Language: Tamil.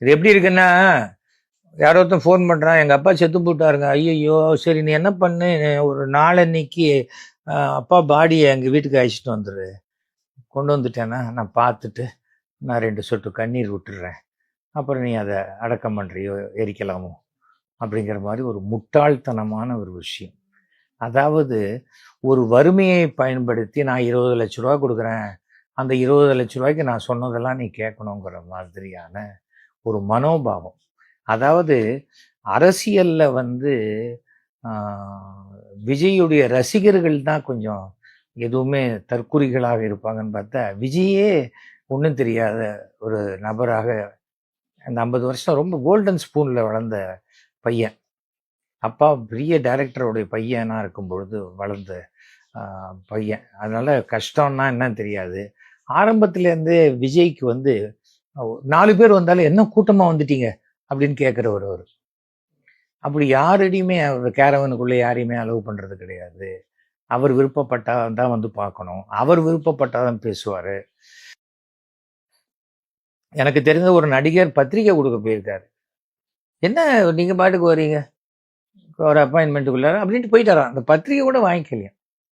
இது எப்படி இருக்குன்னா, யாரோ ஒருத்தன் ஃபோன் பண்ணுறான், எங்கள் அப்பா செத்து போட்டாருங்க. ஐயையோ! சரி நீ என்ன பண்ணு, ஒரு நாளன்னைக்கு அப்பா பாடியை எங்கள் வீட்டுக்கு அழைச்சிட்டு வந்துடு. கொண்டு வந்துட்டேன்னா நான் பார்த்துட்டு நான் 2 சொட்டு கண்ணீர் விட்டுடுறேன். அப்புறம் நீ அதை அடக்கம் பண்ணுறியோ எரிக்கலாமோ அப்படிங்கிற மாதிரி ஒரு முட்டாள்தனமான ஒரு விஷயம். அதாவது ஒரு வறுமையை பயன்படுத்தி நான் 20 லட்ச ரூபா கொடுக்குறேன், அந்த 20 லட்ச ரூபாய்க்கு நான் சொன்னதெல்லாம் நீ கேட்கணுங்கிற மாதிரியான ஒரு மனோபாவம். அதாவது அரசியல்ல வந்து விஜயுடைய ரசிகர்கள் தான் கொஞ்சம் எதுவுமே தற்குறிகளாக இருப்பாங்கன்னு பார்த்தா, விஜயே ஒன்றும் தெரியாத ஒரு நபராக அந்த 50 வருஷம் ரொம்ப கோல்டன் ஸ்பூனில் வளர்ந்த பையன். அப்பா பெரிய டைரக்டருடைய பையனா இருக்கும் பொழுது வளர்ந்த பையன். அதனால கஷ்டம்னா என்னன்னு தெரியாது. ஆரம்பத்துலேருந்தே விஜய்க்கு வந்து 4 பேர் வந்தாலும் என்ன கூட்டமாக வந்துட்டீங்க அப்படின்னு கேட்குறவர் அவர். அப்படி யாரடியுமே அவர் கேரவனுக்குள்ளே யாரையுமே அலோவ் பண்ணுறது கிடையாது. அவர் விருப்பப்பட்டா தான் வந்து பார்க்கணும், அவர் விருப்பப்பட்டா தான் பேசுவார். எனக்கு தெரிந்த ஒரு நடிகர் பத்திரிக்கை கொடுக்க போயிருக்காரு. என்ன நீங்கள் பாட்டுக்கு வரீங்க ஒரு அப்பாயின்மெண்ட்டுக்குள்ள அப்படின்ட்டு போயிட்டாராம். அந்த பத்திரிக்கை கூட வாங்கிக்கலையா.